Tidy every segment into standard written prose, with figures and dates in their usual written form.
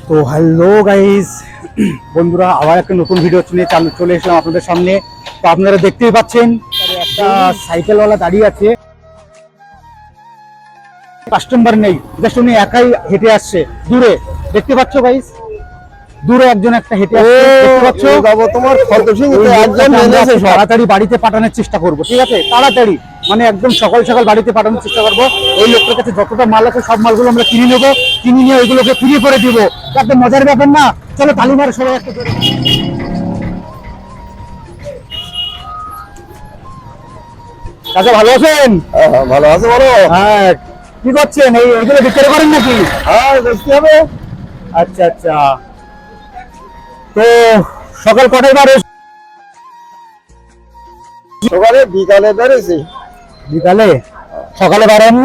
তো hello guys বন্ধুরা, আবার একটা নতুন ভিডিও নিয়ে চলে এসলাম আপনাদের সামনে। তো আপনারা দেখতেই পাচ্ছেন একটা সাইকেলওয়ালা দাঁড়িয়ে আছে, কাস্টমার নেই, জাস্ট উনি একাই হেঁটে আসছে দূরে। দেখতে পাচ্ছ গাইস, দূরে একজন একটা হেঁটে আসছে, দেখতে পাচ্ছ? তোমার তাড়াতাড়ি বাড়িতে পাঠানোর চেষ্টা করবো, ঠিক আছে? তাড়াতাড়ি মানে একদম সকাল সকাল বাড়িতে পাঠানোর চেষ্টা করবো। ওই লোকটার কাছে যতটা মাল আছে সব মালগুলো আমরা কিনে নেবো, কিনে নিয়ে ওইগুলোকে ফ্রি করে দিব। একটা মজার ব্যাপার না? চলো তালি মারো সবাই একটা করে। কাকা ভালো আছেন? ভালো আছে বলো। হ্যাঁ, কি করছেন? এইগুলো বিক্রি করেন নাকি? হ্যাঁ, দেখতে হবে। আচ্ছা আচ্ছা, তো সকাল কটায় বার? সকালে বিকালে বেড়েছি। বিকালে? সকালে বাড়েন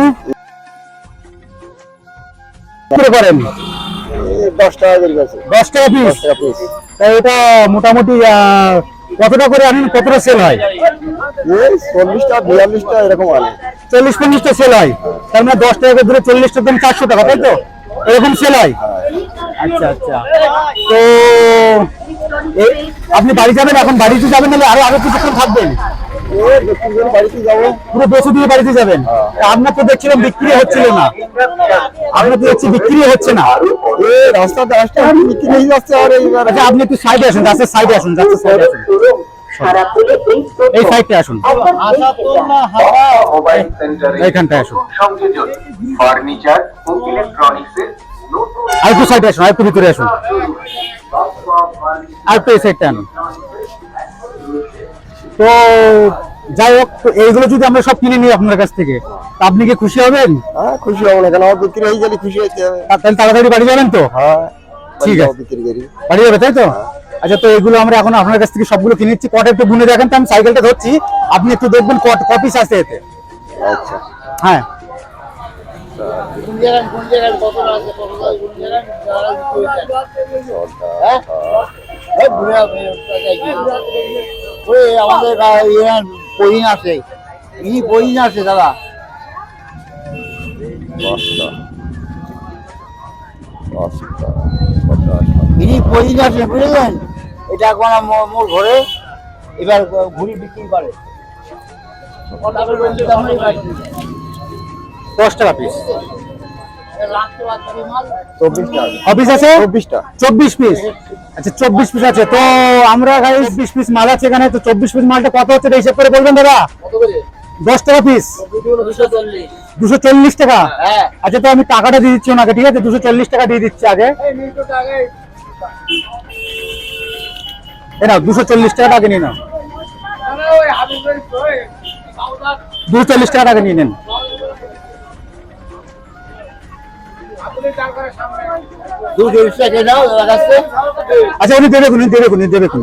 করেন 10 টাকা করে গেছে। 10 টাকা পিস? তাই এটা মোটামুটি কতটা করে আনেন? কতটা সেল হয়? 40টা 42টা এরকম আনে। 40-50টা সেল হয়। তার মানে 10 টাকা করে 40টার দাম 400 টাকা, তাই তো? এরকম সেল হয়? আচ্ছা আচ্ছা, তো আপনি বাড়ি যাবেন এখন? বাড়িতে যাবেন নাহলে আরো কিছুক্ষণ থাকবেন? বাড়িতে যাবো। পুরো বেশি দিয়ে বাড়িতে যাবেন? আপনার তো দেখছিলাম বিক্রি হচ্ছিল না, আপনার তো দেখছি বিক্রি হচ্ছে না। রাস্তাতে আসতে বিক্রি হয়ে যাচ্ছে। আর আচ্ছা, আপনি একটু সাইডে আসুন, রাস্তার সাইডে আসুন, রাস্তার সাইডে আসুন, এই সাইডে আসুন, এইখানটায় আসুন, ফার্নিচার ও ইলেকট্রনিক্সের আর একটু সাইডে আসুন, আর একটু ভিতরে আসুন, আর একটু এই সাইডটা আনুন। তো যাই হোক, এইগুলো যদি আমরা সব কিনে নিই আপনার কাছ থেকে, আপনি কি খুশি হবেন? হ্যাঁ, খুশি হবো না কেন? আমার বিক্রি হয়ে গেলে খুশি হতে হবে। তাহলে তাড়াতাড়ি বাড়ি যাবেন তো? হ্যাঁ, ঠিক আছে, বিক্রি করি। বাড়ি যাবে তাই তো? আচ্ছা, তো এগুলো আমরা এখন আপনার কাছ থেকে সবগুলো কিনে নিচ্ছি। কটা একটু গুনে দেখেন তো, আমি সাইকেলটা ধরছি, আপনি একটু দেখবেন কপিস আছে এতে। আচ্ছা, হ্যাঁ, আমাদের পইন আছে, পইন আছে দাদা। 10টা ইনি পইন আছে, বুঝলেন? এটা এখন মোর ঘরে এবার ঘুরি বিক্রি করে 10 টাকা পিস। 24টা অফিস আছে 24টা 24 পিস? আচ্ছা, 24 পিস আছে। তো আমরা 24 পিস মাল আছে এখানে। তো 24 পিস মালটা কত হচ্ছে হিসাব করে বলবেন দাদা? 10 টাকা পিস? 240 টাকা? আচ্ছা, তো আমি টাকাটা দিয়ে দিচ্ছি ওনাকে, ঠিক আছে? 240 টাকা দিয়ে দিচ্ছি আগে। না, 240 টাকা আগে নিয়ে নাও, 240 টাকা আগে নিয়ে নেন। আচ্ছা, উনি দেবে কোন?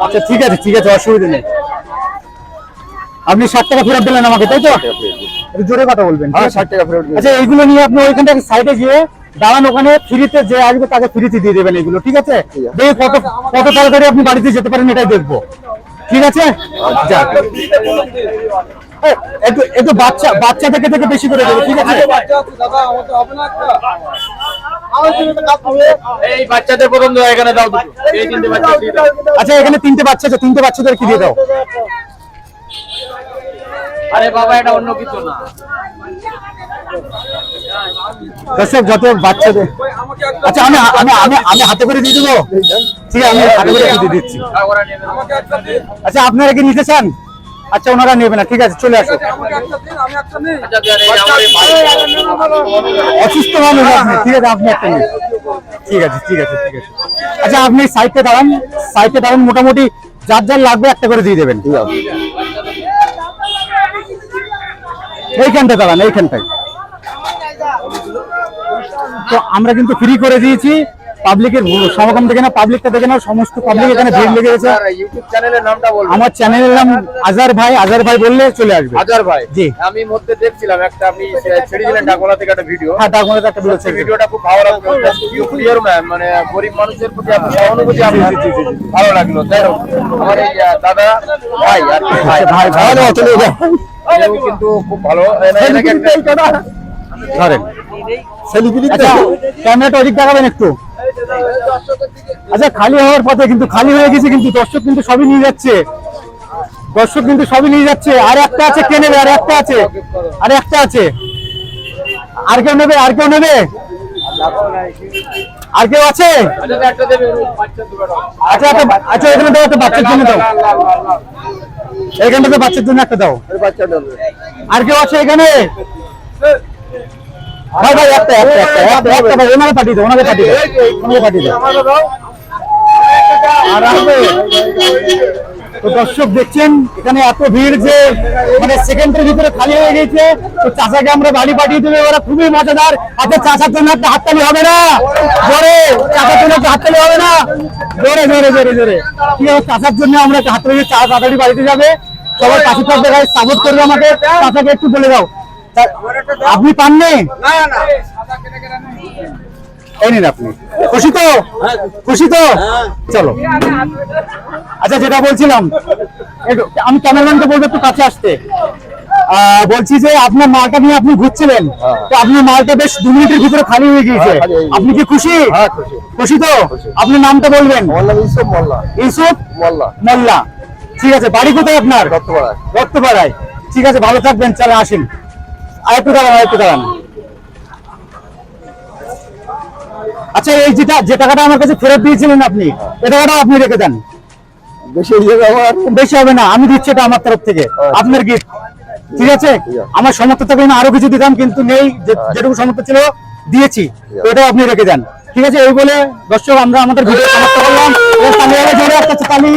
আচ্ছা, ঠিক আছে ঠিক আছে, অসুবিধা নেই। আপনি 60 টাকা ফেরত দিলেন আমাকে, তাই তো? একটু জোরে কথা বলবেন। হ্যাঁ, 60 টাকা ফেরত দিন। আচ্ছা, এইগুলো নিয়ে আপনি ওইখান থেকে সাইডে গিয়ে দাঁড়ান, ওখানে ফ্রিতে যে আসবে তাকে ফ্রিতে দিয়ে দেবেন এগুলো, ঠিক আছে? দেখে কত তাড়াতাড়ি আপনি বাড়িতে যেতে পারেন এটাই দেখবো, ঠিক আছে? একটু বাচ্চা থেকে বেশি করে দেবে, ঠিক আছে? এই বাচ্চাদের প্রথম দাও, এখানে দাও দুটো। এই তিনটে বাচ্চা দিয়ে দাও। আচ্ছা, এখানে 3টে বাচ্চা আছে, 3টে বাচ্চাদের কি দিয়ে দাও? আরে বাবা, এটা অন্য কিছু না। দর্শক, যত বাচ্চাদের, আচ্ছা আমি হাতে করে দিয়ে দেবো, ঠিক আছে? আমি হাতে করে দিয়ে দিচ্ছি। আচ্ছা, আপনারা কি নিতে চান? আচ্ছা, ওনারা নেবে না, ঠিক আছে, চলে আসো। অসুস্থ মানুষ আপনি, ঠিক আছে? আপনি একটা নিন, ঠিক আছে ঠিক আছে ঠিক আছে। আচ্ছা, আপনি সাইডে দাঁড়ান, মোটামুটি যার যার লাগবে একটা করে দিয়ে দেবেন। এইখানটা দাঁড়ান, এইখানটায়। তো আমরা কিন্তু ফ্রি করে দিয়েছি, পাবলিকের সমাগম দেখে না, পাবলিকটা দেখে না, সমস্ত পাবলিক এখানে ভিড় লেগে গেছে। ইউটিউব চ্যানেলের নামটা বলুন। আমার চ্যানেলের নাম আজার ভাই বললে চলে আসবে। আজার ভাই? জি। আমি মধ্যে দেখছিলাম একটা, আপনি ছেড়ে দিলেন ডাকওয়ালা থেকে একটা ভিডিও। হ্যাঁ, ডাকওয়ালা একটা ভিডিও ছেড়ে। ভিডিওটা খুব ভালো লাগলো। ইউক্লিয়ার মানে গরিব মানুষের প্রতি আপনার সহানুভূতি আপনার ভালো লাগলো। যাই হোক, আমার এই দাদা ভাই আর ভাই কিন্তু খুব ভালো। ধরেন আচ্ছা ক্যামেরাটা ওদিক দেখাবেন একটু। আচ্ছা খালি হওয়ার পথে কিন্তু, খালি হয়ে গেছে কিন্তু, দর্শক কিন্তু সবই নিয়ে যাচ্ছে, দর্শক কিন্তু সবই নিয়ে যাচ্ছে। আর একটা আছে, কে নেবে? আর একটা আছে, আর একটা আছে, আর কেউ নেবে? আর কেউ নেবে? আর কেউ আছে? আচ্ছা আচ্ছা এখানে দাও, একটা বাচ্চার জন্য দাও, এখানটাতে বাচ্চার জন্য একটা দাও। বাচ্চা দেবে। আর কেউ আছে এখানে? ভাই ভাই একটা একটা একটা একটা একটা ভাই, ওনাকে পাঠিয়ে দাও, ওনাকে পাঠিয়ে দাও, ওনাকে পাঠিয়ে দাও। আর আসবে তো দর্শক দেখছেন এখানে এত ভিড় যে মানে সেকেন্ডের ভিতরে খালি হয়ে গেছে। তো চাচাকে আমরা বাড়ি পাঠিয়ে দেবে, ওরা খুবই মজাদার। আচ্ছা চাচার জন্য একটা হাততালি হবে না? জোরে চাচার জন্য একটা হাততালি হবে না? জোরে জোরে জোরে জোরে। কি হবে, চাচার জন্য আমরা একটা হাততালি, চা তাড়াতাড়ি বাড়িতে যাবে, সবাই পাশে থাকবে, গাইস সাপোর্ট করবে আমাকে। চাচাকে একটু বলে দাও, আপনি পাননি? এই নিন আপনি। খুশি তো? খুশি তো? চলো। আচ্ছা যেটা বলছিলাম, আমি ক্যামেরাম্যানকে বলবো একটু কাছে আসতে। বলছি যে আপনার মালটা নিয়ে আপনি ঘুরছিলেন, তো আপনার মালটা বেশ 2 মিনিটের ভিতরে খালি হয়ে গিয়েছে, আপনি কি খুশি? হ্যাঁ খুশি। খুশি তো? আপনার নামটা বলবেন? আমার নাম ইউসুফ মোল্লা। ইউসুফ মোল্লা। মোল্লা। ঠিক আছে, বাড়ি কোথায় আপনার? রক্তপাড়ায়। রক্তপাড়ায়। ঠিক আছে, ভালো থাকবেন, চলে আসেন। আর একটু দাঁড়ান, আর একটু দাঁড়ান। আচ্ছা এই যে টাকাটা আমার কাছে ফেরত দিয়েছিলেন আপনি, এই টাকাটা আপনি রেখে দেন। বেশি হয়ে যাবে আমার। বেশি হবে না, আমি দিচ্ছি, এটা আমার তরফ থেকে আপনার গিফট। ঠিক আছে, আমার সমর্থ থাকলে আমি আরো কিছু দিতাম, কিন্তু নেই, যেটুকু সমর্থ ছিল দিয়েছি, তো এটাও আপনি রেখে দেন। ঠিক আছে, এই বলে দর্শক আমরা আমাদের ভিডিও সমাপ্ত করলাম। জোরে একটা তালি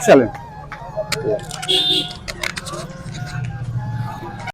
চলেন।